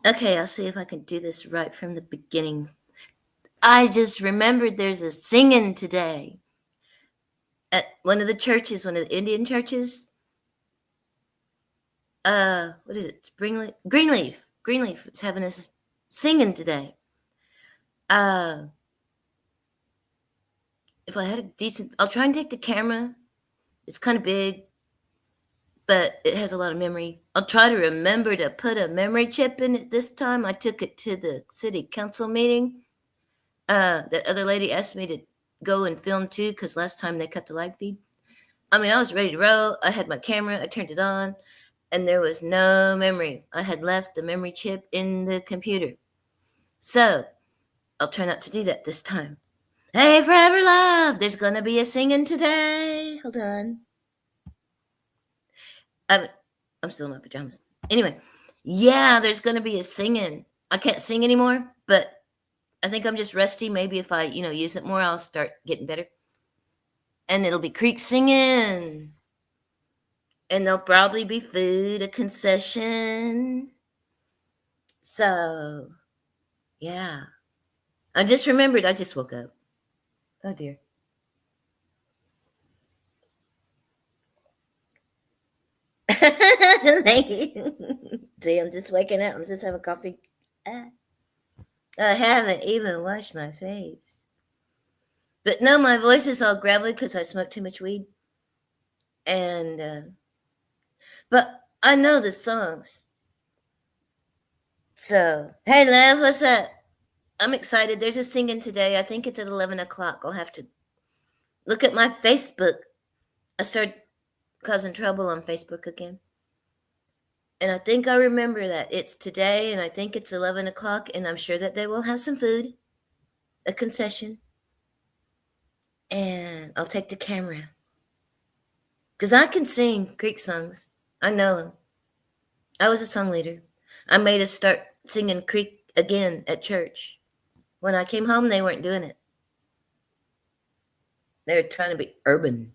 Okay, I'll see if I can do this right from the beginning. I just remembered there's a singing today at one of the churches, one of the Indian churches. What is it? Springleaf, Greenleaf. Greenleaf is having us singing today. Uh, if I had a decent, I'll try and take the camera. It's kind of big, but it has a lot of memory. I'll try to remember to put a memory chip in it this time. I took it to the city council meeting. The other lady asked me to go and film too because last time they cut the live feed. I mean, I was ready to roll. I had my camera, I turned it on, and there was no memory. I had left the memory chip in the computer. So I'll try not to do that this time. Hey, Forever Love, there's going to be a singing today. Hold on. I'm, I'm still in my pajamas. Anyway, yeah, there's going to be a singing. I can't sing anymore, but I think I'm just rusty. Maybe if I, use it more, I'll start getting better. And it'll be creek singing. And there'll probably be food, a concession. So, yeah. I just remembered. I just woke up. Oh, dear. Thank you. See, I'm just waking up. I'm just having coffee. Ah, I haven't even washed my face. But no, my voice is all gravelly because I smoked too much weed. And, but I know the songs. So, hey, love, what's up? I'm excited. There's a singing today. I think it's at 11 o'clock. I'll have to look at my Facebook. I started causing trouble on Facebook again. And I think I remember that it's today, and I think it's 11 o'clock, and I'm sure that they will have some food, a concession, and I'll take the camera. Because I can sing Creek songs. I know them. I was a song leader. I made us start singing Creek again at church. When I came home, they weren't doing it. They were trying to be urban.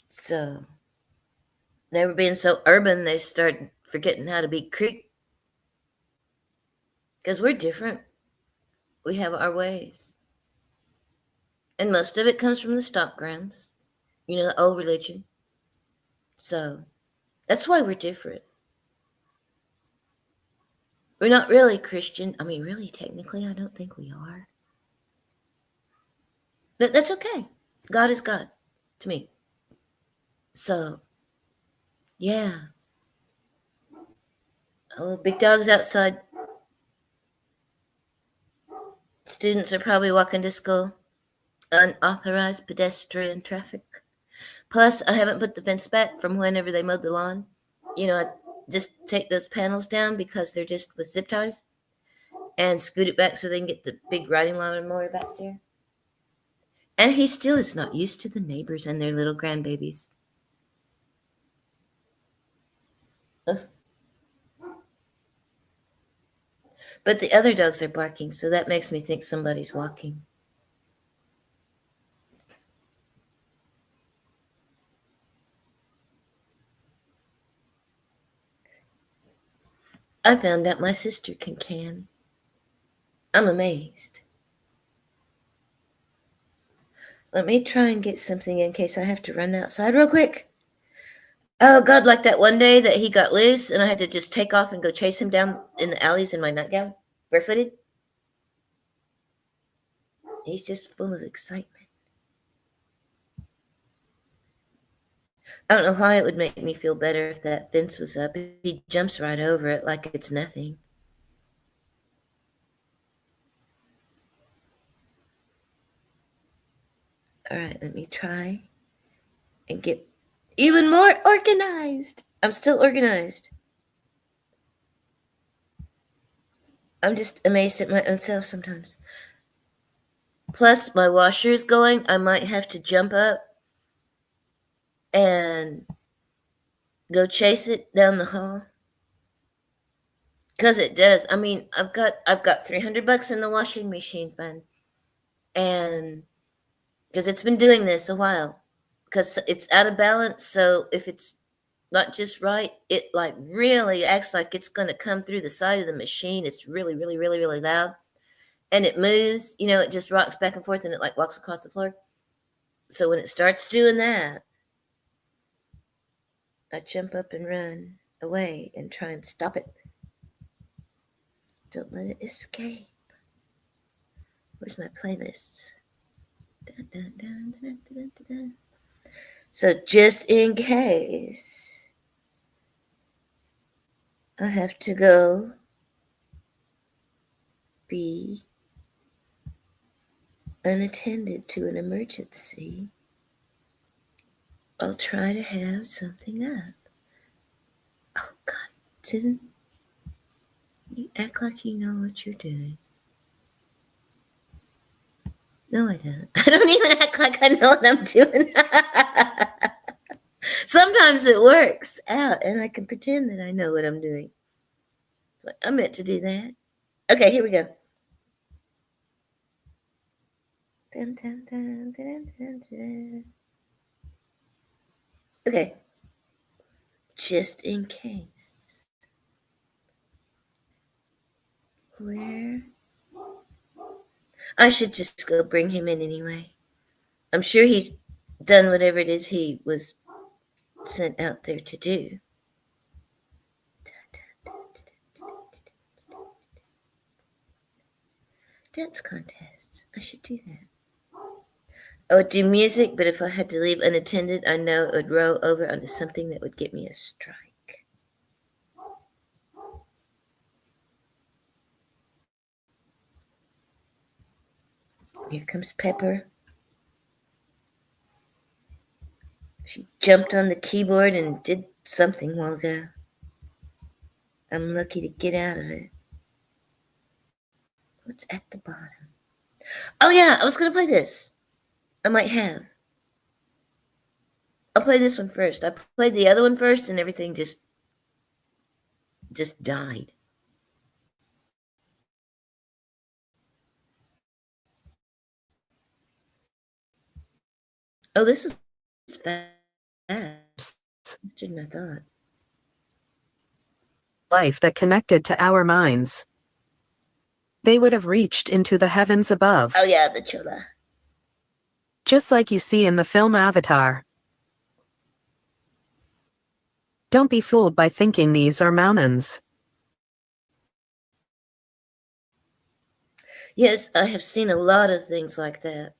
So they were being so urban, they started forgetting how to be Creek. Because we're different. We have our ways. And most of it comes from the stock grounds, the old religion. So that's why we're different. We're not really Christian. I mean, really, technically, I don't think we are. But that's okay. God is God to me. So, yeah. Oh, big dog's outside. Students are probably walking to school. Unauthorized pedestrian traffic. Plus, I haven't put the fence back from whenever they mowed the lawn. I just take those panels down because they're just with zip ties and scoot it back so they can get the big riding lawnmower back there. And he still is not used to the neighbors and their little grandbabies. Ugh. But the other dogs are barking, so that makes me think somebody's walking. I found out my sister can can. I'm amazed. Let me try and get something in case I have to run outside real quick. Oh, God, like that one day that he got loose and I had to just take off and go chase him down in the alleys in my nightgown, barefooted. He's just full of excitement. I don't know why it would make me feel better if that fence was up. He jumps right over it like it's nothing. All right, let me try and get even more organized. I'm still organized. I'm just amazed at my own self sometimes. Plus, my washer is going. I might have to jump up and go chase it down the hall. Cause it does. I mean, I've got $300 in the washing machine fund, and because it's been doing this a while, because it's out of balance. So if it's not just right. It like really acts like it's going to come through the side of the machine. It's really, really, really, really loud. And it moves, it just rocks back and forth and it like walks across the floor. So when it starts doing that, I jump up and run away and try and stop it. Don't let it escape. Where's my playlists? Dun, dun, dun, dun, dun, dun, dun. So just in case I have to go be unattended to an emergency, I'll try to have something up. Oh, God, didn't you act like you know what you're doing? No, I don't. I don't even act like I know what I'm doing. Sometimes it works out, and I can pretend that I know what I'm doing. It's like, I meant to do that. Okay, here we go. Dun, dun, dun, dun, dun, dun. Okay. Just in case. Where? I should just go bring him in anyway. I'm sure he's done whatever it is he was sent out there to do. Dance contests. I should do that. I would do music, but if I had to leave unattended, I know it would roll over onto something that would get me a strike. Here comes Pepper. She jumped on the keyboard and did something a while ago. I'm lucky to get out of it. What's at the bottom? Oh yeah, I was gonna play this. I might have. I'll play this one first. I played the other one first and everything just died. Oh, this was fast. Faster than I thought. Life that connected to our minds. They would have reached into the heavens above. Oh yeah, the chola. Just like you see in the film Avatar. Don't be fooled by thinking these are mountains. Yes, I have seen a lot of things like that.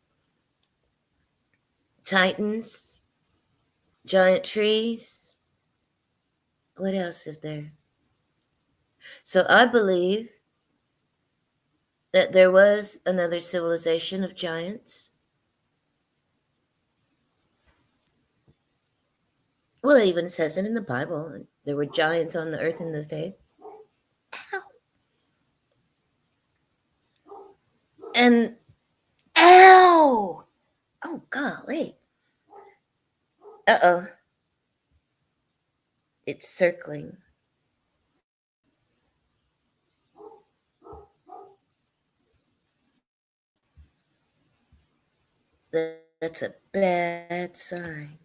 Titans, giant trees. What else is there? So I believe that there was another civilization of giants. Well, it even says it in the Bible. There were giants on the earth in those days. Ow. And, ow! Oh, golly. Uh-oh. It's circling. That's a bad sign.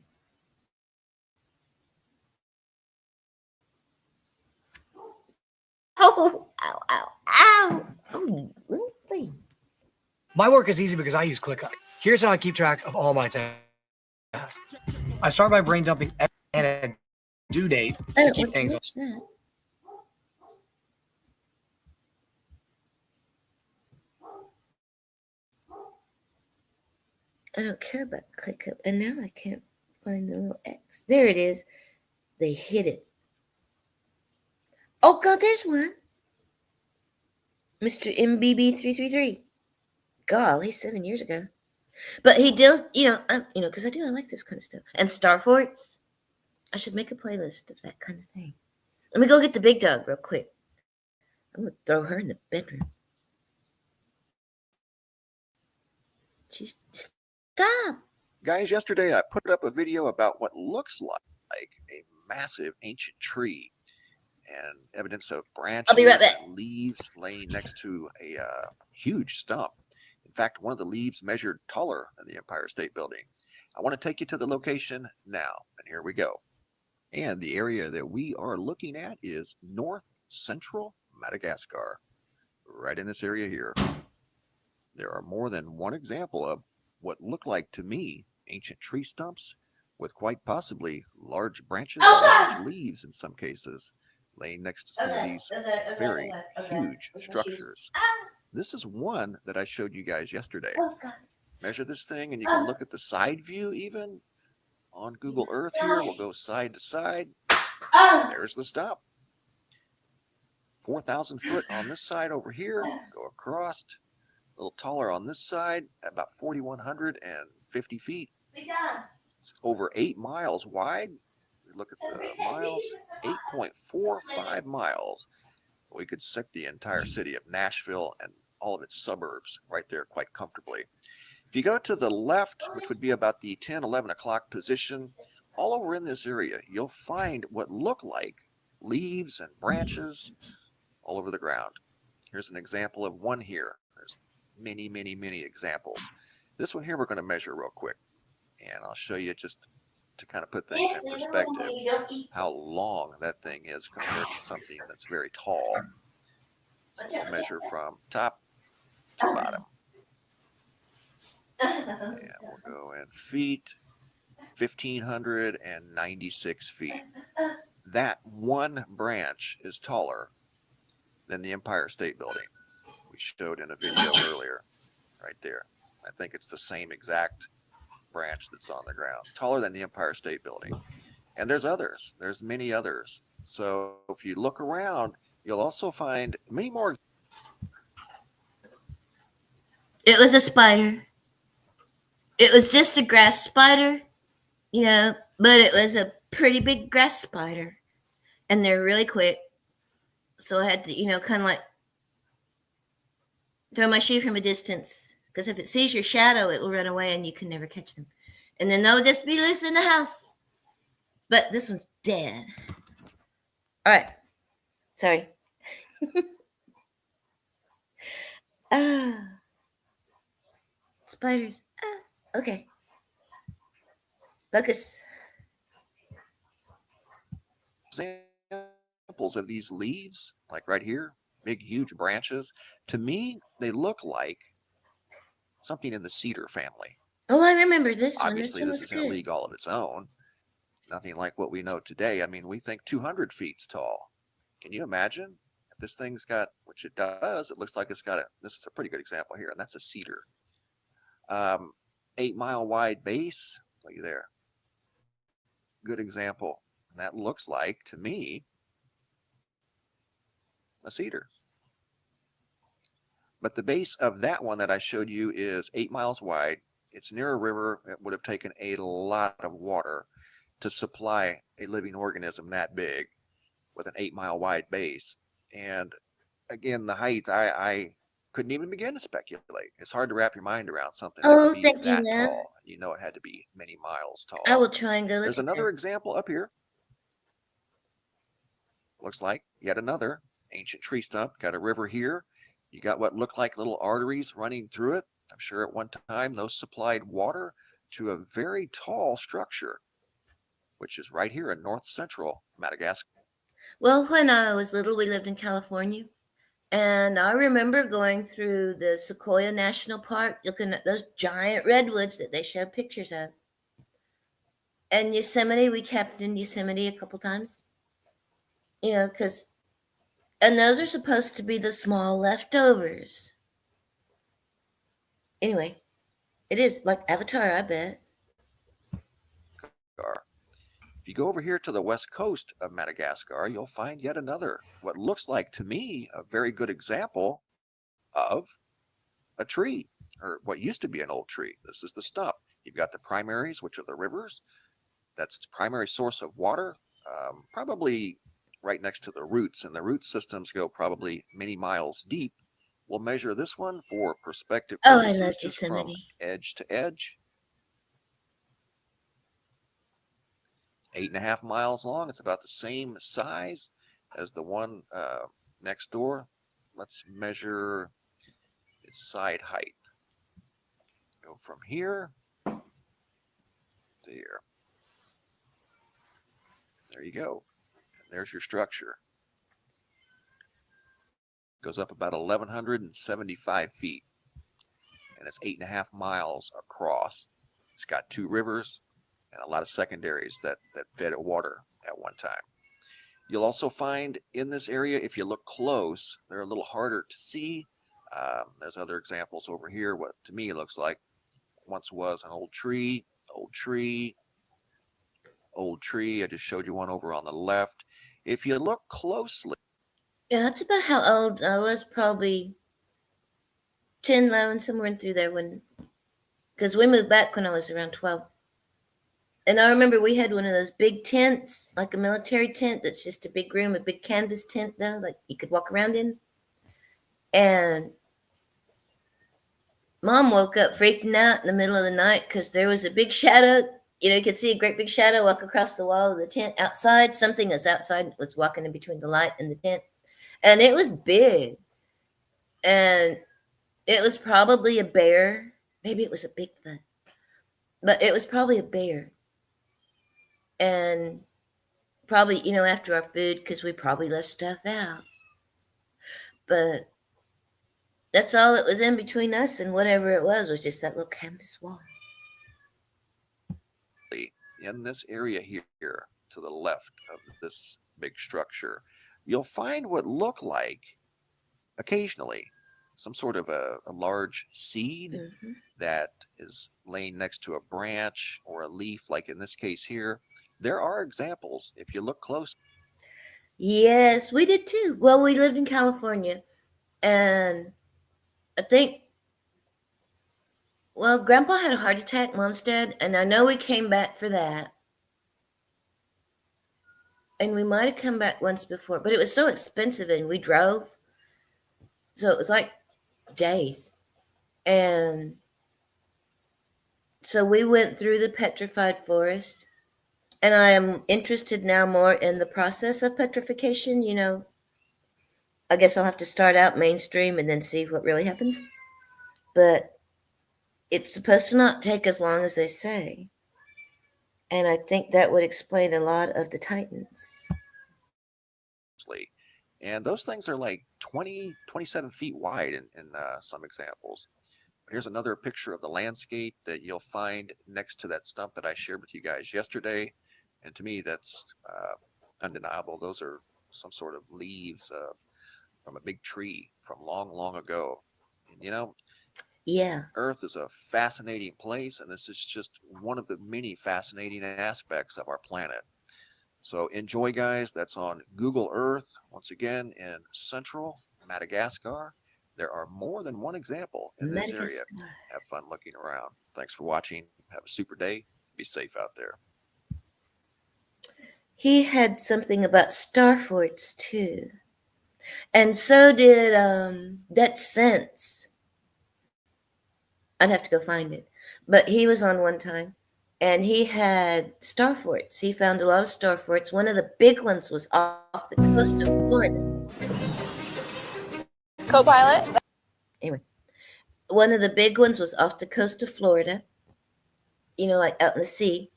Oh, ow, ow, ow. Oh, little thing. My work is easy because I use ClickUp. Here's how I keep track of all my tasks. I start by brain dumping and a due date I to don't keep want to things watch that. I don't care about ClickUp. And now I can't find the little X. There it is. They hid it. Oh, God, there's one. Mr. MBB333. Golly, 7 years ago. But he does, because I like this kind of stuff. And Starforts. I should make a playlist of that kind of thing. Let me go get the big dog real quick. I'm going to throw her in the bedroom. She's, stop. Guys, yesterday I put up a video about what looks like a massive ancient tree and evidence of branches I'll be right back. and leaves laying next to a huge stump. In fact, one of the leaves measured taller than the Empire State Building. I want to take you to the location now, and here we go. And the area that we are looking at is north central Madagascar, right in this area here. There are more than one example of what look like to me ancient tree stumps with quite possibly large branches and large leaves in some cases, laying next to some of these very huge structures. This is one that I showed you guys yesterday. Measure this thing and you can look at the side view even on Google Earth here. We'll go side to side. There's the stump. 4,000 foot on this side over here. Go across. A little taller on this side, about 4,150 feet. It's over 8 miles wide. We look at the miles, 8.45 miles. We could set the entire city of Nashville and all of its suburbs right there quite comfortably. If you go to the left, which would be about the 10, 11 o'clock position, all over in this area, you'll find what look like leaves and branches all over the ground. Here's an example of one here. There's many, many, many examples. This one here we're going to measure real quick, and I'll show you just to kind of put things in perspective how long that thing is compared to something that's very tall. So we'll measure from top to bottom. And we'll go in feet, 1,596 feet. That one branch is taller than the Empire State Building we showed in a video earlier, right there. I think it's the same exact branch that's on the ground, taller than the Empire State Building. And there's others. There's many others. So if you look around, you'll also find many more. It was a spider. It was just a grass spider, you know, but it was a pretty big grass spider. And they're really quick. So I had to, you know, kind of like throw my shoe from a distance. Because if it sees your shadow, it will run away and you can never catch them. And then they'll just be loose in the house. But this one's dead. All right. Sorry. Spiders. Okay. Focus. Examples of these leaves, like right here, big, huge branches. To me, they look like something in the cedar family. Oh, I remember this one. Obviously, this this one isn't a good. league all of its own. Nothing like what we know today. I mean, we think 200 feet's tall. Can you imagine? If this thing's got, which it does, it looks like it's got this is a pretty good example here, and that's a cedar. 8 mile wide base. Look there. Good example. And that looks like, to me, a cedar. But the base of that one that I showed you is 8 miles wide. It's near a river. It would have taken a lot of water to supply a living organism that big with an 8 mile wide base. And again, the height, I couldn't even begin to speculate. It's hard to wrap your mind around something that Oh, could be thank you, that Nev. tall. You know it had to be many miles tall. I will try and go look There's at another that. example up here. Looks like yet another ancient tree stump. Got a river here. You got what look like little arteries running through it. I'm sure at one time those supplied water to a very tall structure, which is right here in north central Madagascar. Well, when I was little, we lived in California. And I remember going through the Sequoia National Park, looking at those giant redwoods that they show pictures of. And Yosemite, we camped in Yosemite a couple times. You know, because, and those are supposed to be the small leftovers. Anyway, it is like Avatar, I bet. If you go over here to the west coast of Madagascar, you'll find yet another, what looks like to me, a very good example of a tree, or what used to be an old tree. This is the stump. You've got the primaries, which are the rivers. That's its primary source of water, probably right next to the roots, and the root systems go probably many miles deep. We'll measure this one for perspective Oh, purposes, I love just from Yosemite. edge to edge. 8.5 miles long. It's about the same size as the one next door. Let's measure its side height. Go from here to here. There you go. And there's your structure. Goes up about 1,175 feet, and it's 8.5 miles across. It's got 2 rivers and a lot of secondaries that fed it water at one time. You'll also find in this area, if you look close, they're a little harder to see. There's other examples over here. What to me looks like once was an old tree, old tree, old tree. I just showed you one over on the left. If you look closely, Yeah, that's about how old I was, probably 10, 11, somewhere in through there when, because we moved back when I was around 12. And I remember we had one of those big tents, like a military tent that's just a big room, a big canvas tent though, like you could walk around in. And Mom woke up freaking out in the middle of the night because there was a big shadow. You know, you could see a great big shadow walk across the wall of the tent outside. Something that's outside was walking in between the light and the tent. And it was big. And it was probably a bear. Maybe it was a Bigfoot. But it was probably a bear. And probably, you know, after our food, because we probably left stuff out. But that's all that was in between us and whatever it was just that little canvas wall. in this area here to the left of this big structure, you'll find what look like occasionally some sort of a large seed that is laying next to a branch or a leaf, like in this case here. There are examples if you look close. Yes, we did too. Well, we lived in California, and I think, well, Grandpa had a heart attack, Mom's dead, and I know we came back for that. And we might have come back once before, but it was so expensive, and we drove. So it was like days. And so we went through the petrified forest. And I am interested now more in the process of petrification. You know, I guess I'll have to start out mainstream and then see what really happens. But it's supposed to not take as long as they say. And I think that would explain a lot of the Titans. And those things are like 20, 27 feet wide in some examples. Here's another picture of the landscape that you'll find next to that stump that I shared with you guys yesterday. And to me, that's undeniable. Those are some sort of leaves from a big tree from long, long ago. And, you know, Yeah. Earth is a fascinating place, and this is just one of the many fascinating aspects of our planet. So enjoy, guys. That's on Google Earth. Once again, in central Madagascar. There are more than one example in this area. Have fun looking around. Thanks for watching. Have a super day. Be safe out there. He had something about star forts too. And so did that Sense. I'd have to go find it. But he was on one time. And he had star forts. He found a lot of star forts. One of the big ones was off the coast of Florida. Co-pilot? Anyway, one of the big ones was off the coast of Florida. You know, like out in the sea.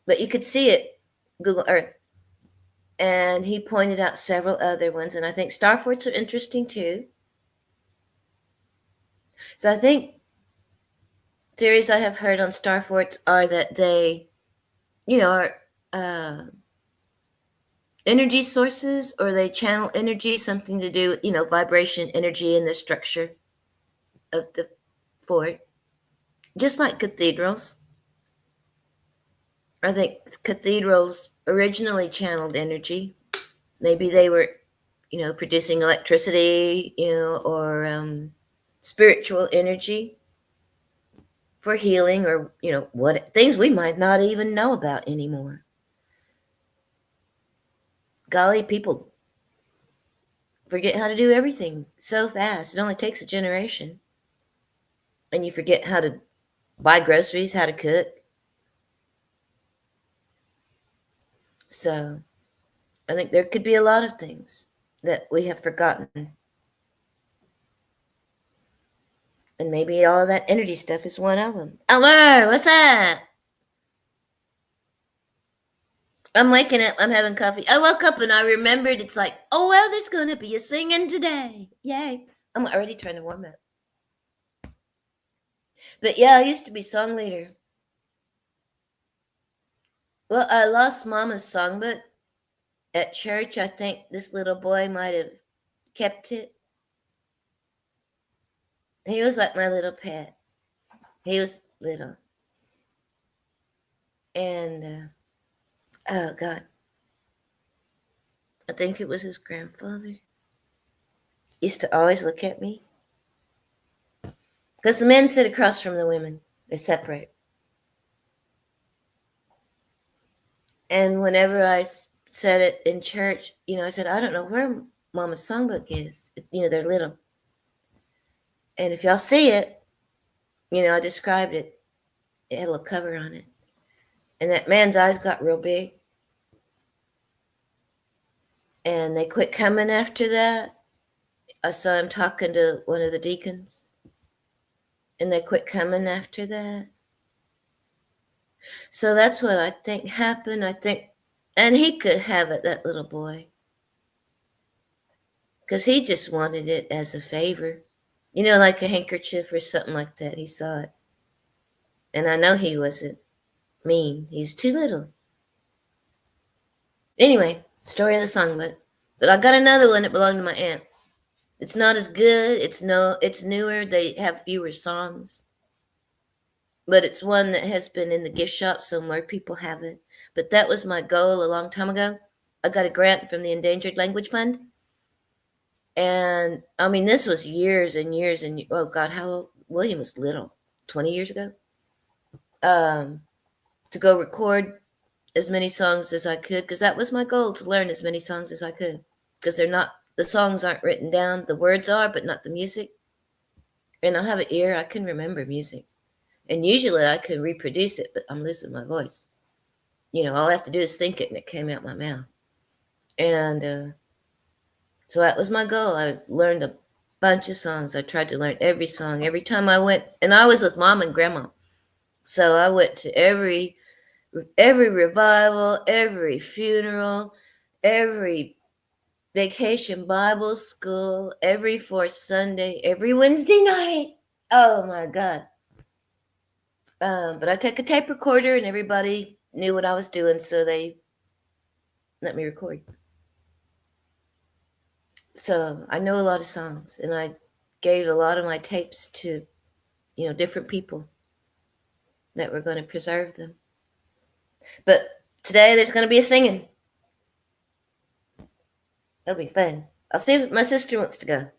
But you could see it, Google Earth. And he pointed out several other ones. And I think star forts are interesting too. So I think theories I have heard on star forts are that they, you know, are energy sources, or they channel energy, something to do with, you know, vibration, energy in the structure of the fort. Just like cathedrals. I think cathedrals originally channeled energy. Maybe they were, you know, producing electricity, you know, or spiritual energy for healing, or, you know, what things we might not even know about anymore. Golly, people forget how to do everything so fast. It only takes a generation. And you forget how to buy groceries, how to cook. So I think there could be a lot of things that we have forgotten. And maybe all of that energy stuff is one of them. Elmer, what's up? I'm waking up. I'm having coffee. I woke up and I remembered. It's like, oh well, there's gonna be a singing today. Yay! I'm already trying to warm up. But yeah, I used to be song leader. Well, I lost Mama's songbook at church. I think this little boy might have kept it. He was like my little pet. He was little. And, oh God. I think it was his grandfather. Used to always look at me. Because the men sit across from the women. They separate. And whenever I said it in church, I said, I don't know where Mama's songbook is. They're little. And if y'all see it, I described it. It had a little cover on it. And that man's eyes got real big. And they quit coming after that. I saw him talking to one of the deacons. And they quit coming after that. So that's what I think happened. And he could have it, that little boy. Because he just wanted it as a favor. Like a handkerchief or something like that. He saw it. And I know he wasn't mean. He's too little. Anyway, story of the songbook. But I got another one that belonged to my aunt. It's not as good. It's newer. They have fewer songs. But it's one that has been in the gift shop somewhere. People have it. But that was my goal a long time ago. I got a grant from the Endangered Language Fund. And, this was years and years and, oh, God, how old? William was little, 20 years ago. To go record as many songs as I could, because that was my goal, to learn as many songs as I could. Because the songs aren't written down. The words are, but not the music. And I have an ear. I can remember music. And usually I can reproduce it, but I'm losing my voice. All I have to do is think it, and it came out my mouth. And so that was my goal. I learned a bunch of songs. I tried to learn every song. Every time I went, and I was with Mom and Grandma. So I went to every revival, every funeral, every vacation Bible school, every fourth Sunday, every Wednesday night. Oh my God. But I took a tape recorder and everybody knew what I was doing, so they let me record. So I know a lot of songs, and I gave a lot of my tapes to, different people that were going to preserve them. But today there's going to be a singing. That'll be fun. I'll see if my sister wants to go.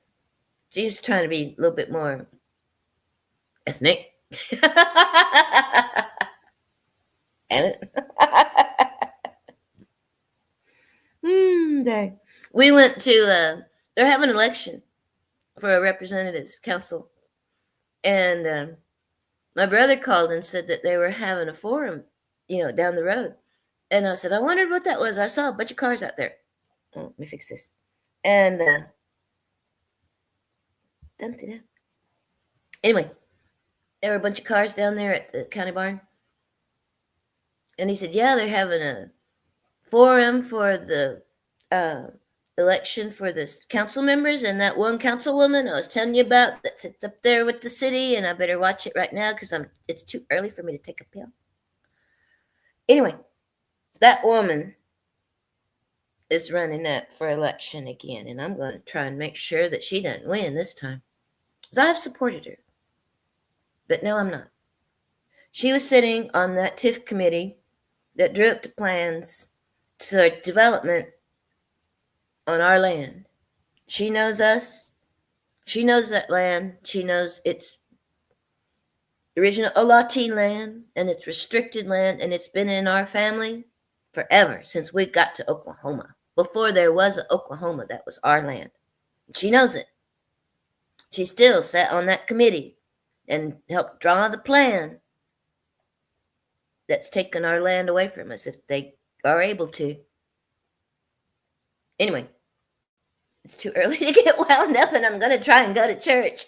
She's trying to be a little bit more ethnic. And it. Dang. We went to, they're having an election for a representatives council. And my brother called and said that they were having a forum, down the road. And I said, I wondered what that was. I saw a bunch of cars out there. Oh, let me fix this. And anyway, there were a bunch of cars down there at the county barn. And he said, yeah, they're having a forum for the election for the council members, and that one councilwoman I was telling you about that sits up there with the city, and I better watch it right now because it's too early for me to take a pill. Anyway, that woman is running up for election again, and I'm going to try and make sure that she doesn't win this time, because I've supported her. But no, I'm not. She was sitting on that TIF committee that drew up the plans to development on our land. She knows us. She knows that land. She knows it's original Olati land, and it's restricted land, and it's been in our family forever, since we got to Oklahoma. Before there was an Oklahoma, that was our land. She knows it. She still sat on that committee and helped draw the plan that's taken our land away from us, if they are able to. Anyway, it's too early to get wound up, and I'm going to try and go to church.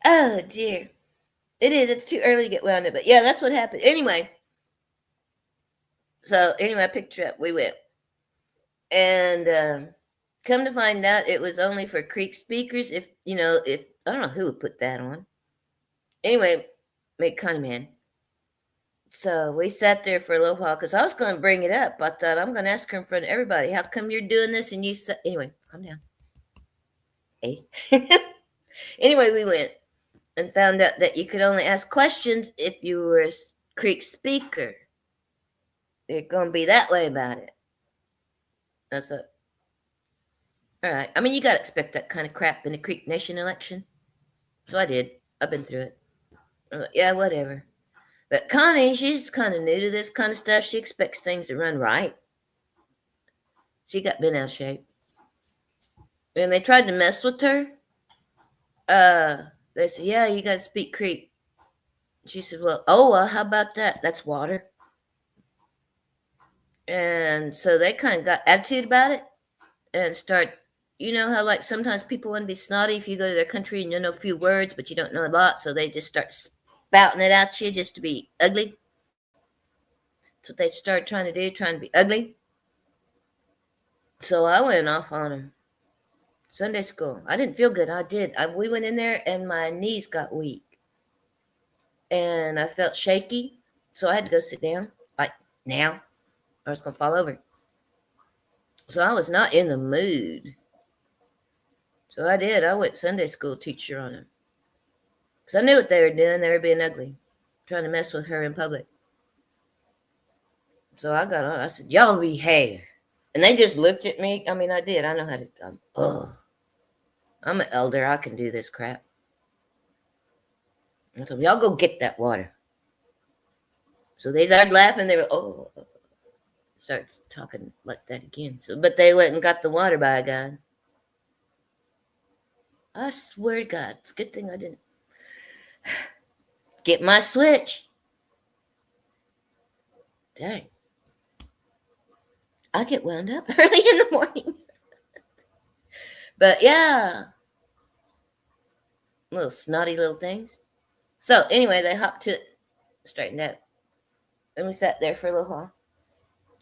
Oh dear. It is. It's too early to get wound up. But yeah, that's what happened. Anyway. So anyway, I picked her up. We went. And come to find out it was only for Creek speakers. If I don't know who would put that on. Anyway, made kind of mad. So we sat there for a little while because I was going to bring it up. I thought I'm going to ask her in front of everybody. How come you're doing this? And you said, anyway, calm down. Hey. Anyway, we went and found out that you could only ask questions if you were a Creek speaker. You're going to be that way about it. That's it. All right. I mean, you got to expect that kind of crap in a Creek Nation election. So I did. I've been through it. I was like, yeah, whatever. But Connie, she's kind of new to this kind of stuff. She expects things to run right. She got bent out of shape. And they tried to mess with her. They said, yeah, you got to speak Creek. She said, well, how about that? That's water. And so they kind of got attitude about it and start, you know how like sometimes people want to be snotty if you go to their country and you know a few words, but you don't know a lot. So they just start spouting it at you just to be ugly. That's what they started trying to do, trying to be ugly. So I went off on them. Sunday school. I didn't feel good. I did. We went in there and my knees got weak. And I felt shaky. So I had to go sit down. Like now. I was going to fall over. So I was not in the mood. So I did. I went Sunday school teacher on them. Because I knew what they were doing. They were being ugly. Trying to mess with her in public. So I got on. I said, y'all behave. And they just looked at me. I mean, I did. I know how to. I'm an elder. I can do this crap. I told them, y'all go get that water. So they started laughing. They were, starts talking like that again. So, but they went and got the water, by God. I swear to God, it's a good thing I didn't get my switch. Dang. I get wound up early in the morning. But yeah. Little snotty little things. So anyway, they hopped to it, straightened out. And we sat there for a little while.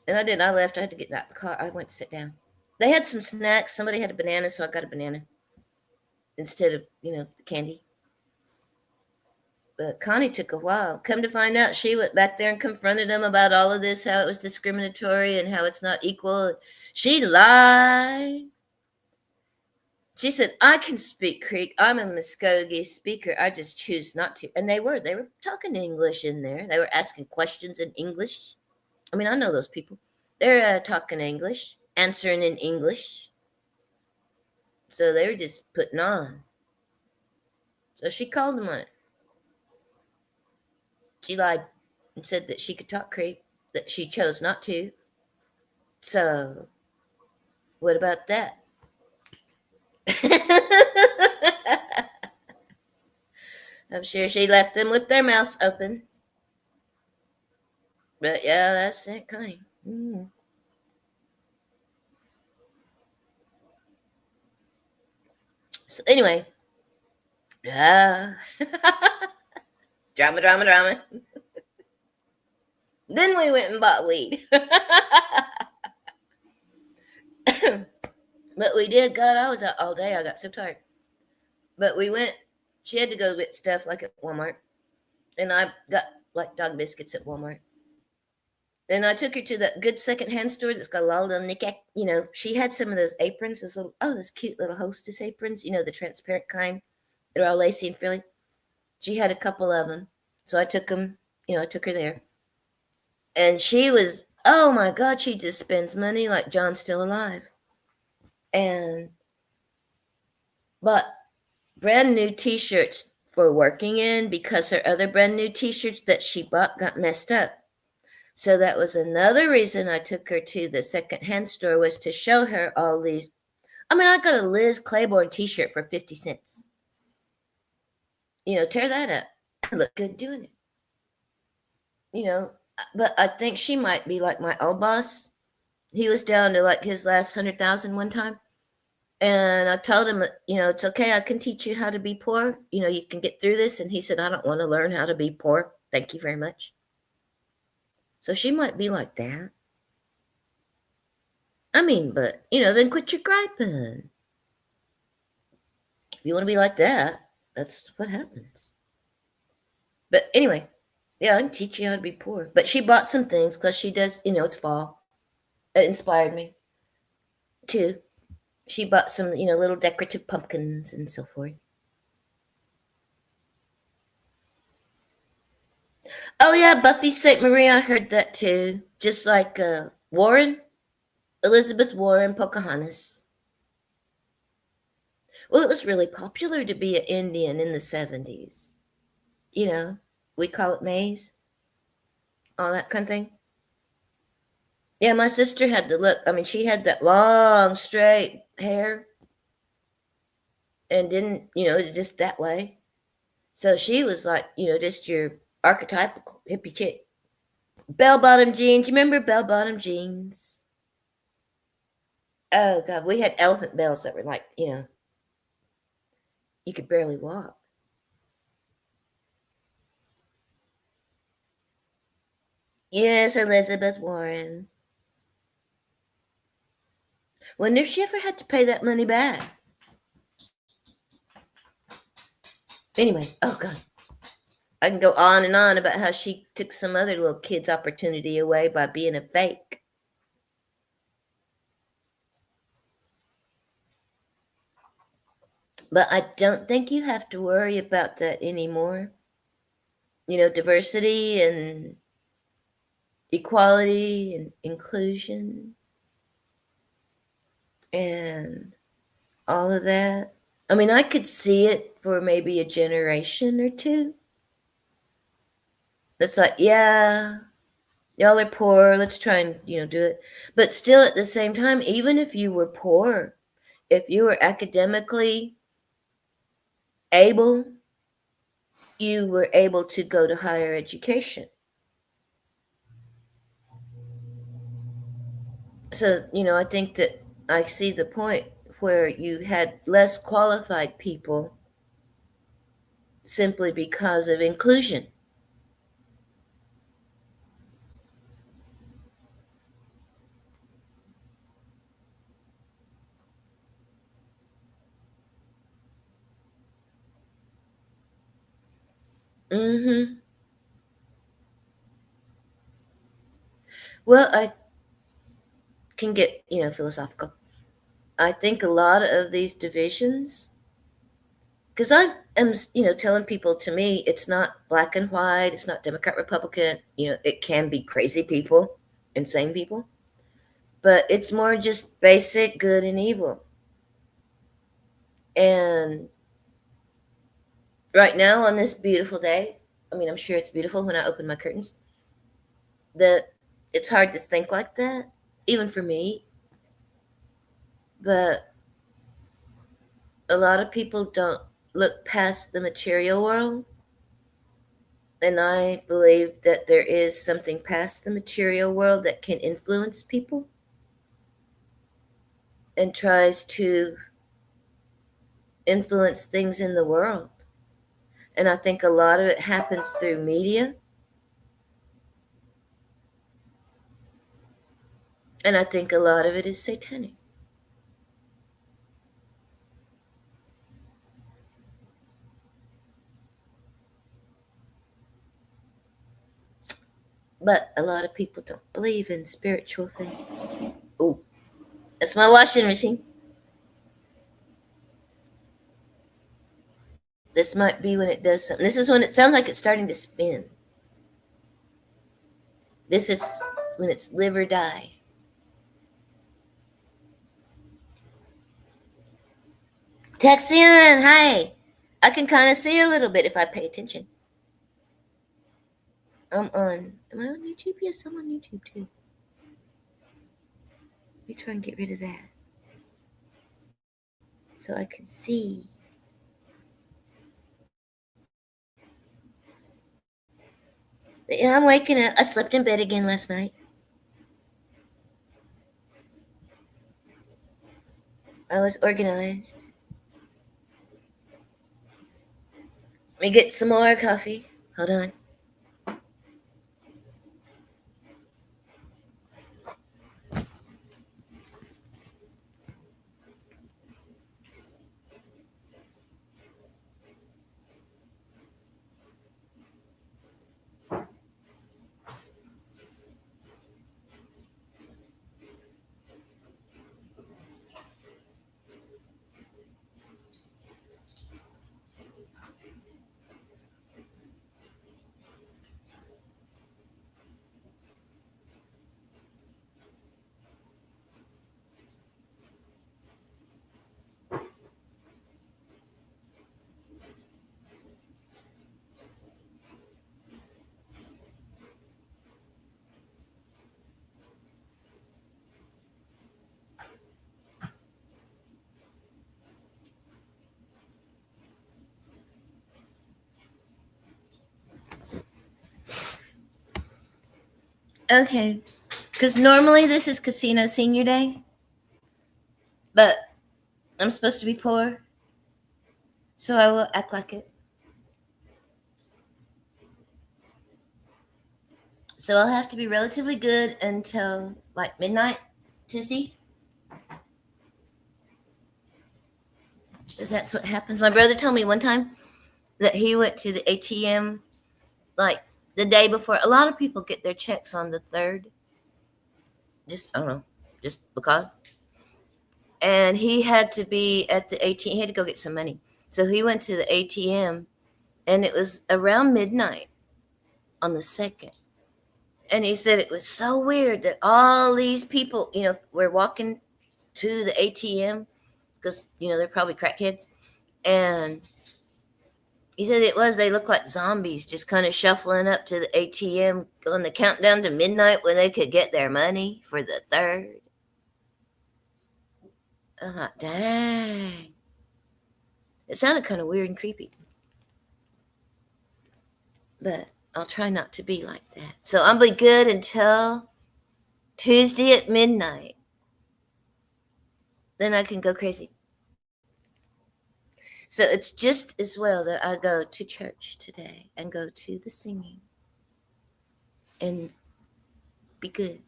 And I did. I left. I had to get out the car. I went to sit down. They had some snacks. Somebody had a banana, so I got a banana instead of, the candy. But Connie took a while. Come to find out, she went back there and confronted them about all of this, how it was discriminatory and how it's not equal. She lied. She said, I can speak Creek. I'm a Muskogee speaker. I just choose not to. And they were talking English in there. They were asking questions in English. I mean, I know those people. They're talking English, answering in English. So they were just putting on. So she called them on it. She lied and said that she could talk Creek, that she chose not to. So, what about that? I'm sure she left them with their mouths open. But yeah, that's it, Connie. So anyway, drama. Then we went and bought weed. But we did. God, I was out all day. I got so tired. But we went. She had to go get stuff like at Walmart. And I got like dog biscuits at Walmart. Then I took her to that good secondhand store that's got a lot of little knick-knack. She had some of those aprons, those cute little hostess aprons, the transparent kind. They're all lacy and frilly. She had a couple of them. So I took them, I took her there. And she was, oh my God, she just spends money like John's still alive. And bought brand new t-shirts for working in because her other brand new t-shirts that she bought got messed up. So that was another reason I took her to the secondhand store, was to show her all these. I mean, I got a Liz Claiborne t-shirt for 50 cents. Tear that up. I look good doing it. But I think she might be like my old boss. He was down to like his last 100,000 one time. And I told him, it's okay. I can teach you how to be poor. You can get through this. And he said, I don't want to learn how to be poor. Thank you very much. So she might be like that. I mean, but, then quit your griping. If you want to be like that, that's what happens. But anyway, yeah, I can teach you how to be poor. But she bought some things because she does, it's fall. It inspired me too. She bought some, little decorative pumpkins and so forth. Oh yeah, Buffy St. Marie, I heard that too. Just like Warren, Elizabeth Warren, Pocahontas. Well, it was really popular to be an Indian in the 70s. We call it maize, all that kind of thing. Yeah, my sister had the look. I mean, she had that long, straight hair and didn't, it's just that way. So she was like, just your archetypical hippie chick. Bell-bottom jeans. You remember bell-bottom jeans? Oh, God. We had elephant bells that were like, you could barely walk. Yes, Elizabeth Warren. Wonder if she ever had to pay that money back. Anyway, oh, God. I can go on and on about how she took some other little kid's opportunity away by being a fake. But I don't think you have to worry about that anymore. Diversity and equality and inclusion and all of that. I mean, I could see it for maybe a generation or two. It's like, yeah, y'all are poor. Let's try and, do it. But still at the same time, even if you were poor, if you were academically able, you were able to go to higher education. So, I think that I see the point where you had less qualified people simply because of inclusion. Mm-hmm. Well, I can get, philosophical. I think a lot of these divisions, because I am, telling people, to me, it's not black and white, it's not Democrat, Republican, it can be crazy people, insane people, but it's more just basic good and evil. And right now on this beautiful day, I mean, I'm sure it's beautiful when I open my curtains, that it's hard to think like that, even for me. But a lot of people don't look past the material world. And I believe that there is something past the material world that can influence people and tries to influence things in the world. And I think a lot of it happens through media. And I think a lot of it is satanic. But a lot of people don't believe in spiritual things. Oh, that's my washing machine. This might be when it does something. This is when it sounds like it's starting to spin. This is when it's live or die. Texian, hi. I can kind of see a little bit if I pay attention. Am I on YouTube? Yes, I'm on YouTube too. Let me try and get rid of that so I can see. But yeah, I'm waking up. I slept in bed again last night. I was organized. Let me get some more coffee. Hold on. Okay. Because normally this is Casino Senior Day. But I'm supposed to be poor. So I will act like it. So I'll have to be relatively good until like midnight Tuesday. Because that's what happens. My brother told me one time that he went to the ATM like the day before. A lot of people get their checks on the 3rd. Just, I don't know, just because. And he had to be at the ATM. He had to go get some money. So he went to the ATM and it was around midnight on the 2nd. And he said it was so weird that all these people, were walking to the ATM because, they're probably crackheads. And he said they looked like zombies just kind of shuffling up to the ATM on the countdown to midnight when they could get their money for the 3rd. I thought, dang. It sounded kind of weird and creepy. But I'll try not to be like that. So I'll be good until Tuesday at midnight. Then I can go crazy. So it's just as well that I go to church today and go to the singing and be good.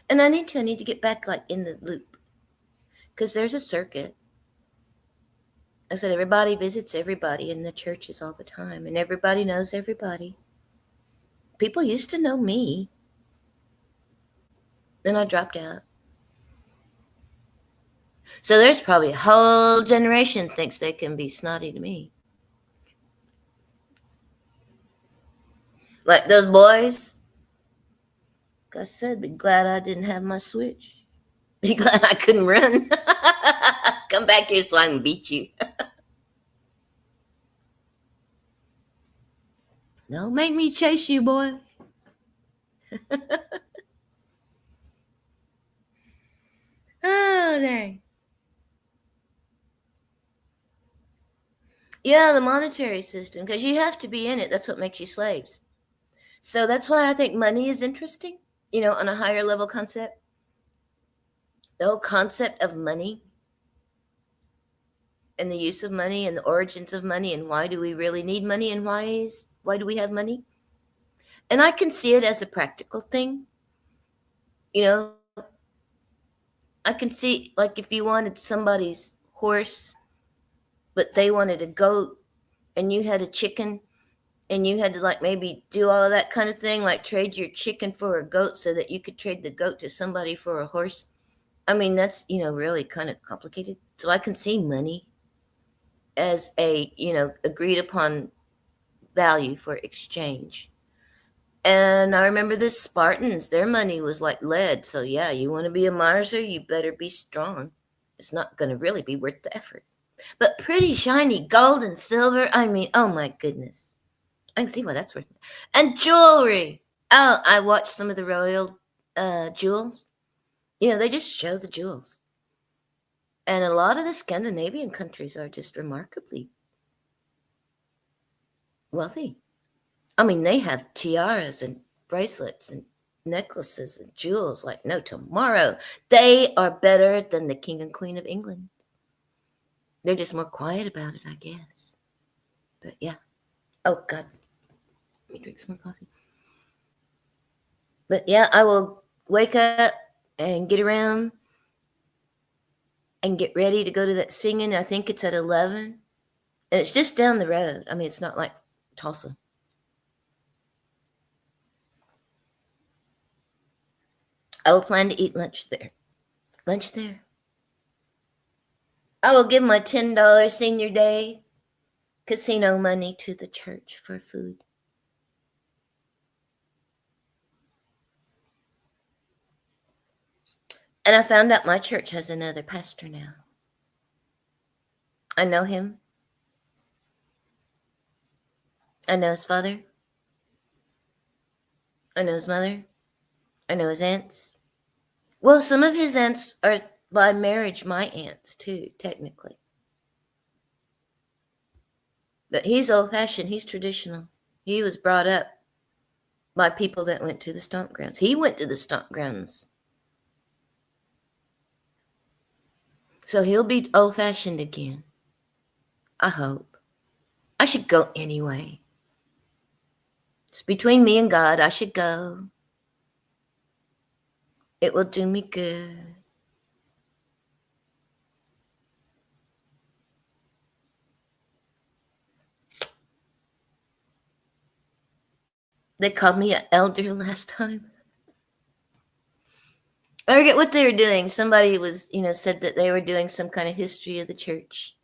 And I need to get back like in the loop because there's a circuit. I said everybody visits everybody in the churches all the time and everybody knows everybody. People used to know me. Then I dropped out. So there's probably a whole generation thinks they can be snotty to me. Like those boys. Like I said, be glad I didn't have my switch. Be glad I couldn't run. Come back here so I can beat you. Don't make me chase you, boy. Oh, dang. Yeah, the monetary system, because you have to be in it. That's what makes you slaves. So that's why I think money is interesting, on a higher level concept. The whole concept of money and the use of money and the origins of money and why do we really need money and why do we have money? And I can see it as a practical thing. I can see, like, if you wanted somebody's horse, but they wanted a goat, and you had a chicken, and you had to, like, maybe do all of that kind of thing, like trade your chicken for a goat so that you could trade the goat to somebody for a horse. I mean, that's, really kind of complicated. So I can see money as a, agreed upon value for exchange. And I remember the Spartans, their money was like lead. So yeah, you want to be a miser, you better be strong. It's not going to really be worth the effort. But pretty shiny gold and silver, I mean, oh my goodness. I can see why that's worth it. And jewelry. Oh, I watched some of the royal jewels. They just show the jewels. And a lot of the Scandinavian countries are just remarkably wealthy. I mean, they have tiaras and bracelets and necklaces and jewels like no tomorrow. They are better than the King and Queen of England. They're just more quiet about it, I guess. But yeah. Oh, God. Let me drink some more coffee. But yeah, I will wake up and get around and get ready to go to that singing. I think it's at 11. And it's just down the road. I mean, it's not like Tulsa. I will plan to eat lunch there. Lunch there. I will give my $10 senior day casino money to the church for food. And I found out my church has another pastor now. I know him. I know his father. I know his mother. I know his aunts. Well, some of his aunts are by marriage my aunts too, technically. But he's old-fashioned. He's traditional. He was brought up by people that went to the stomp grounds. He went to the stomp grounds. So he'll be old-fashioned again. I hope. I should go anyway. It's between me and God. I should go. It will do me good. They called me an elder last time. I forget what they were doing. Somebody was, said that they were doing some kind of history of the church.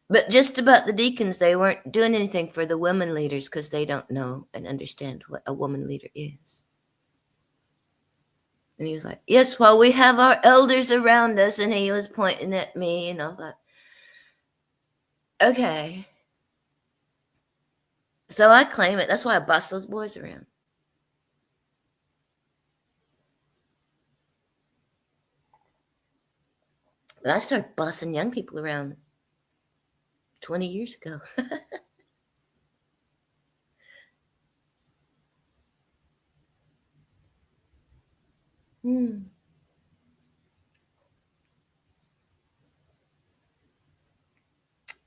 But just about the deacons, they weren't doing anything for the women leaders because they don't know and understand what a woman leader is. And he was like, yes, well, we have our elders around us. And he was pointing at me. And I thought, okay. So I claim it. That's why I boss those boys around. But I started bossing young people around 20 years ago.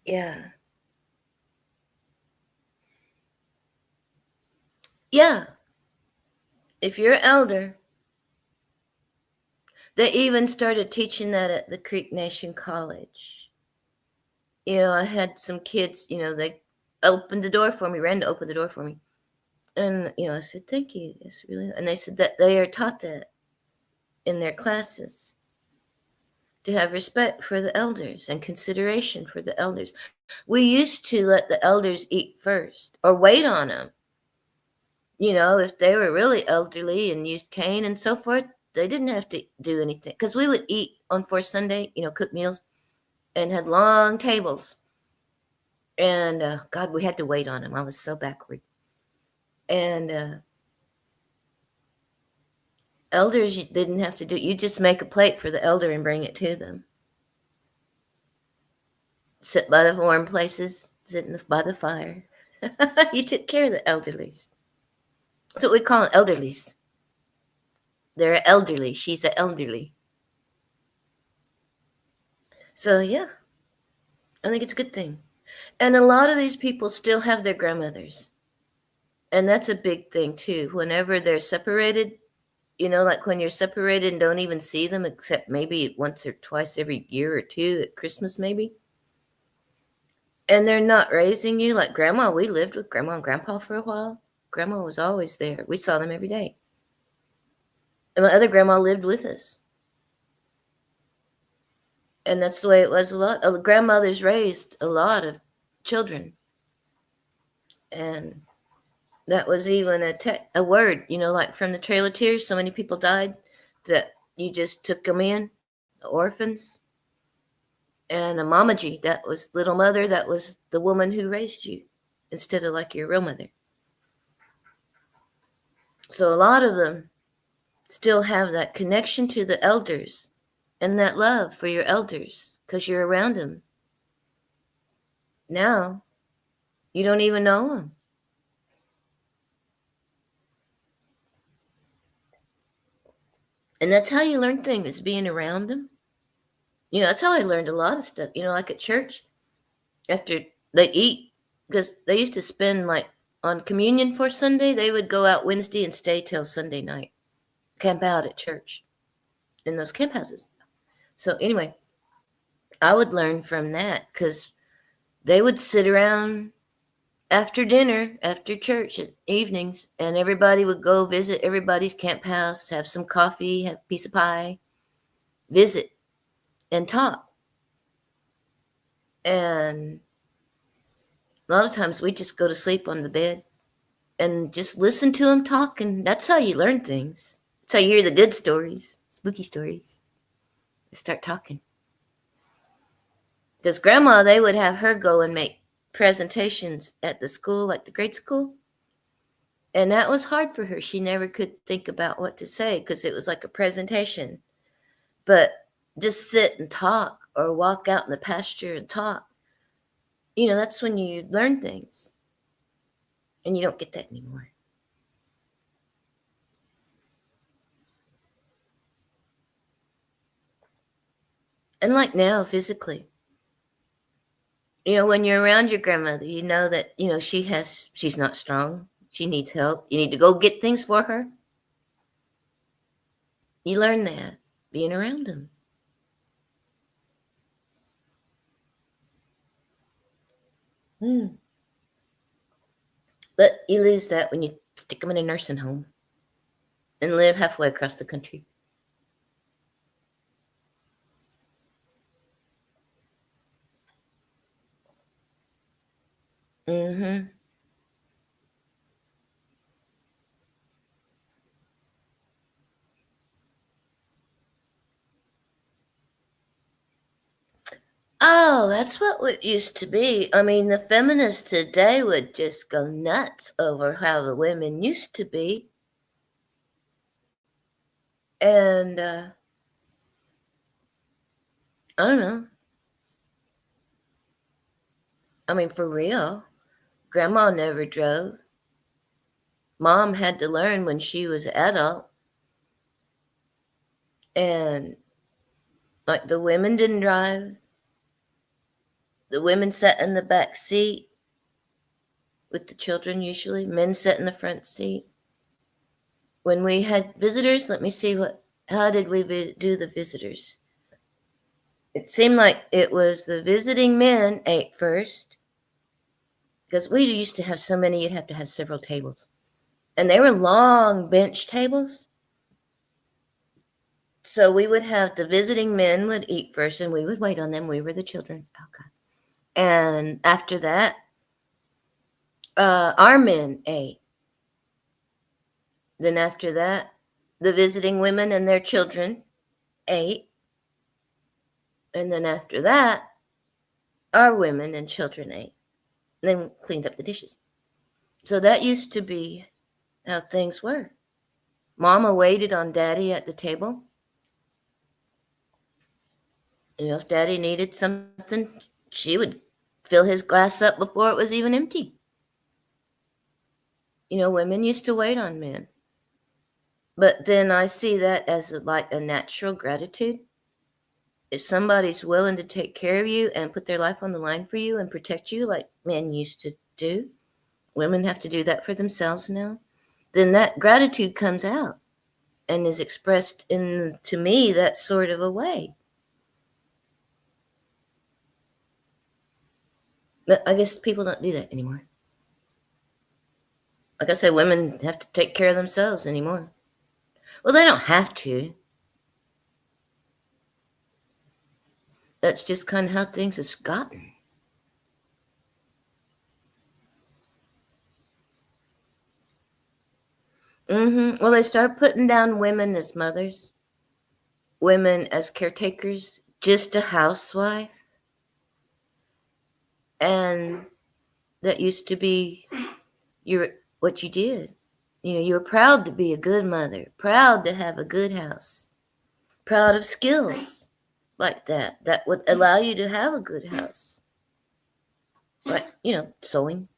Yeah. Yeah. If you're an elder, they even started teaching that at the Creek Nation College. I had some kids, they opened the door for me, ran to open the door for me. And, I said, thank you. It's really, and they said that they are taught that in their classes to have respect for the elders and consideration for the elders. We used to let the elders eat first or wait on them. If they were really elderly and used cane and so forth, they didn't have to do anything. Because we would eat on Fourth Sunday, cook meals, and had long tables. And, God, we had to wait on them. I was so backward. And elders, you didn't have to do it. You just make a plate for the elder and bring it to them. Sit by the warm places, by the fire. You took care of the elderlies. That's what we call them, elderlies. They're elderly. She's an elderly. So, yeah, I think it's a good thing. And a lot of these people still have their grandmothers. And that's a big thing, too. Whenever they're separated, like when you're separated and don't even see them except maybe once or twice every year or two at Christmas, maybe. And they're not raising you like grandma. We lived with grandma and grandpa for a while. Grandma was always there. We saw them every day. And my other grandma lived with us. And that's the way it was a lot. Grandmothers raised a lot of children. And that was even a word, like from the Trail of Tears. So many people died that you just took them in, the orphans. And a mamaji, that was little mother, that was the woman who raised you instead of like your real mother. So a lot of them still have that connection to the elders and that love for your elders because you're around them. Now, you don't even know them. And that's how you learn things, being around them. That's how I learned a lot of stuff. Like at church, after they eat, because they used to spend like on communion for Sunday, they would go out Wednesday and stay till Sunday night, camp out at church in those camp houses. So anyway, I would learn from that because they would sit around after dinner, after church at evenings, and everybody would go visit everybody's camp house, have some coffee, have a piece of pie, visit, and talk. And a lot of times we just go to sleep on the bed and just listen to them talk, and that's how you learn things. That's how you hear the good stories, spooky stories. You start talking. Because grandma, they would have her go and make presentations at the school, like the grade school. And that was hard for her. She never could think about what to say because it was like a presentation. But just sit and talk or walk out in the pasture and talk. That's when you learn things. And you don't get that anymore. And like now, physically. When you're around your grandmother, you know that, she's not strong. She needs help. You need to go get things for her. You learn that being around them. But you lose that when you stick them in a nursing home and live halfway across the country. Mm-hmm. Oh, that's what it used to be. I mean, the feminists today would just go nuts over how the women used to be. And I don't know. I mean, for real, grandma never drove. Mom had to learn when she was an adult. And like the women didn't drive. The women sat in the back seat with the children usually. Men sat in the front seat. When we had visitors, let me see how did we do the visitors? It seemed like it was the visiting men ate first. Because we used to have so many, you'd have to have several tables. And they were long bench tables. So we would have the visiting men would eat first and we would wait on them. We were the children. Okay. And after that, our men ate. Then after that, the visiting women and their children ate. And then after that, our women and children ate. And then cleaned up the dishes. So that used to be how things were. Mama waited on Daddy at the table. If Daddy needed something, she would fill his glass up before it was even empty. Women used to wait on men. But then I see that as like a natural gratitude. If somebody's willing to take care of you and put their life on the line for you and protect you like men used to do, women have to do that for themselves now, then that gratitude comes out and is expressed in, to me, that sort of a way. But I guess people don't do that anymore. Like I said, women have to take care of themselves anymore. Well, they don't have to. That's just kind of how things have gotten. Well, they start putting down women as mothers, women as caretakers, just a housewife. And that used to be what you did. You were proud to be a good mother, proud to have a good house, proud of skills like that would allow you to have a good house. Like, sewing,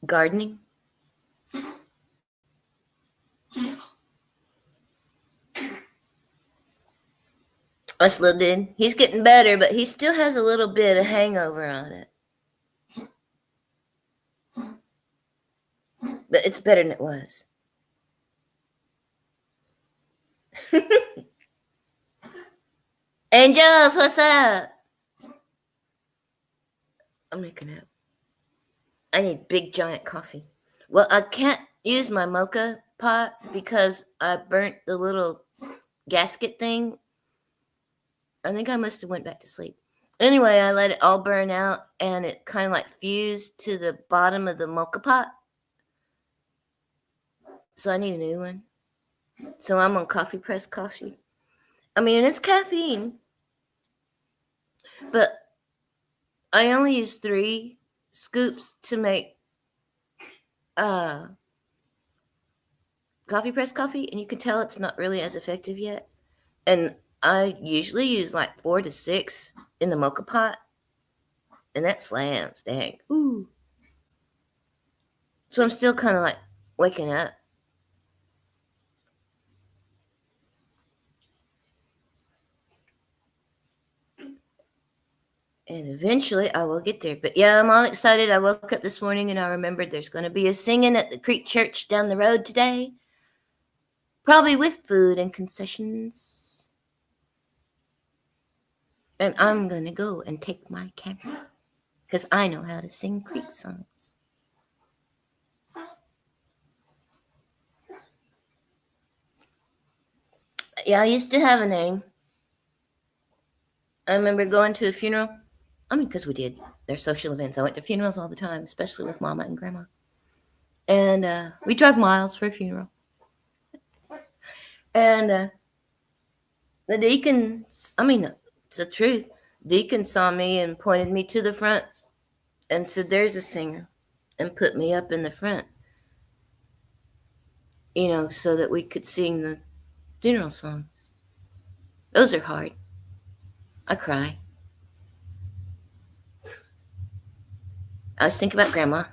gardening, Us little dude. He's getting better, but he still has a little bit of hangover on it. But it's better than it was. Angels, what's up? I'm making up. I need big giant coffee. Well, I can't use my mocha pot because I burnt the little gasket thing. I think I must have went back to sleep. Anyway, I let it all burn out and it kind of like fused to the bottom of the mocha pot. So I need a new one. So I'm on coffee press coffee. I mean, it's caffeine. But I only use 3 scoops to make coffee press coffee, and you can tell it's not really as effective yet. And I usually use like 4 to 6 in the mocha pot, and that slams, dang. Ooh. So I'm still kind of like waking up. And eventually I will get there. But yeah, I'm all excited. I woke up this morning and I remembered there's going to be a singing at the Creek Church down the road today. Probably with food and concessions. And I'm going to go and take my camera. Because I know how to sing Creek songs. Yeah, I used to have a name. I remember going to a funeral. I mean, because we did. They're social events. I went to funerals all the time, especially with Mama and Grandma. And we drive miles for a funeral. And the deacon, I mean, it's the truth. Deacon saw me and pointed me to the front and said, "There's a singer," and put me up in the front, you know, so that we could sing the funeral songs. Those are hard. I cry. I was thinking about Grandma.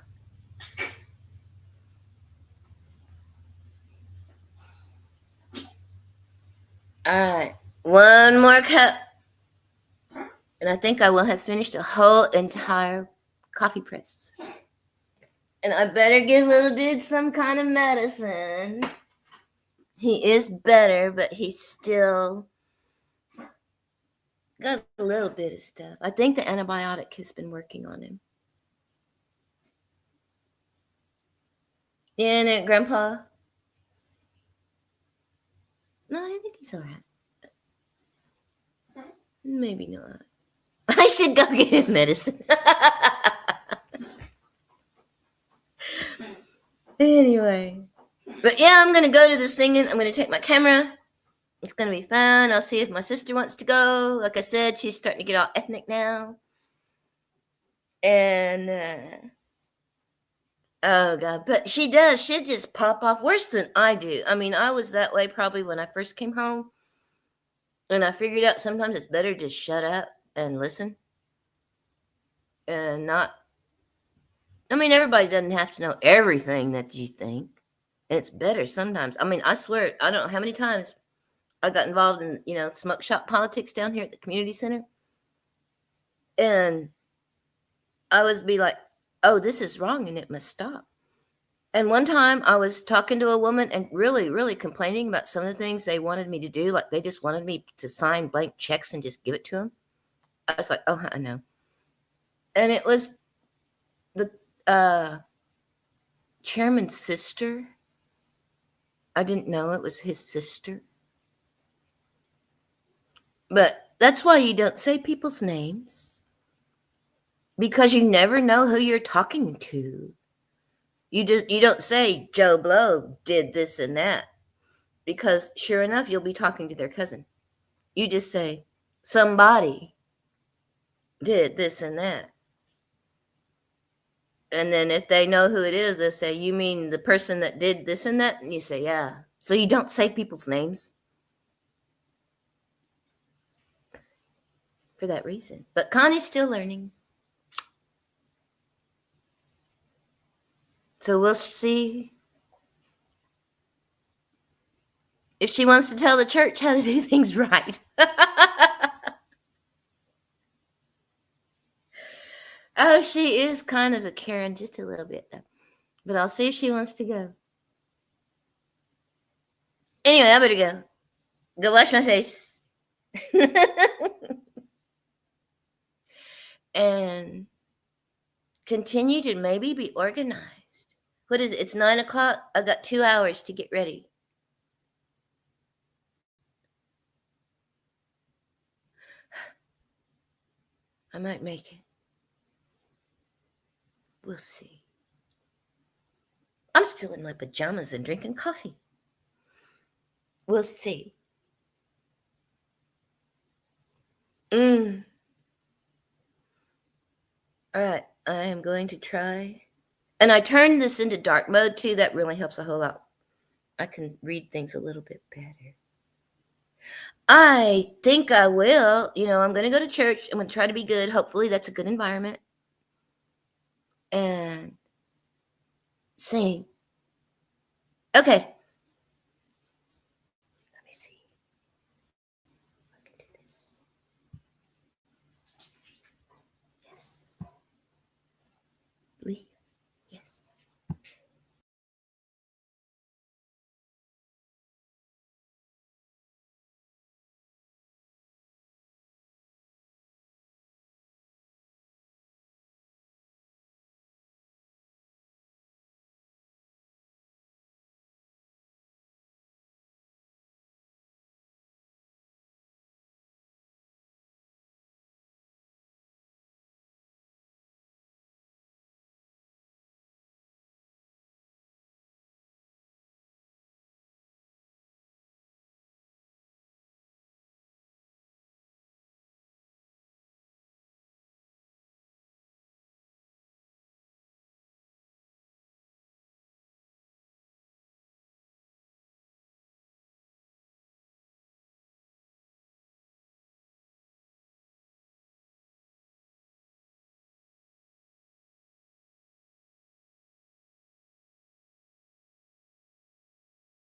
All right, one more cup. And I think I will have finished a whole entire coffee press. And I better give little dude some kind of medicine. He is better, but he's still got a little bit of stuff. I think the antibiotic has been working on him. Yeah, and Grandpa? No, I think he's all right. Maybe not. I should go get him medicine. Anyway. But yeah, I'm going to go to the singing. I'm going to take my camera. It's going to be fun. I'll see if my sister wants to go. Like I said, she's starting to get all ethnic now. And, oh, God. But she does. She'll just pop off worse than I do. I mean, I was that way probably when I first came home. And I figured out sometimes it's better to shut up and listen. And not. I mean, everybody doesn't have to know everything that you think. It's better sometimes. I mean, I swear, I don't know how many times I got involved in, you know, smoke shop politics down here at the community center. And I was be like, oh, this is wrong and it must stop. And one time I was talking to a woman and really, really complaining about some of the things they wanted me to do. Like they just wanted me to sign blank checks and just give it to them. I was like, oh, I know. And it was the chairman's sister. I didn't know it was his sister. But that's why you don't say people's names. Because you never know who you're talking to. You don't say Joe Blow did this and that. Because sure enough, you'll be talking to their cousin. You just say somebody did this and that. And then if they know who it is, they'll say, you mean the person that did this and that? And you say, yeah. So you don't say people's names. For that reason. But Connie's still learning. So we'll see if she wants to tell the church how to do things right. Oh, she is kind of a Karen, just a little bit though. But I'll see if she wants to go. Anyway, I better go. Go wash my face. And continue to maybe be organized. What is it? It's 9 o'clock. I got 2 hours to get ready. I might make it. We'll see. I'm still in my pajamas and drinking coffee. We'll see. All right, I am going to try. And I turned this into dark mode too. That really helps a whole lot. I can read things a little bit better. I think I will. I'm going to go to church. I'm going to try to be good. Hopefully that's a good environment. And sing. Okay.